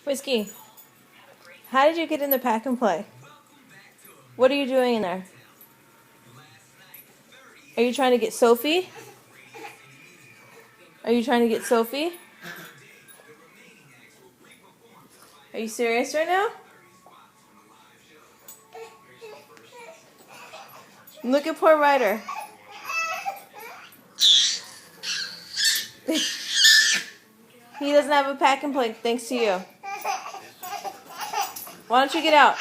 Whiskey, how did you get in the pack and play? What are you doing in there? Are you trying to get Sophie? Are you trying to get Sophie? Are you serious right now? Look at poor Ryder. He doesn't have a pack and play thanks to you. Why don't you get out?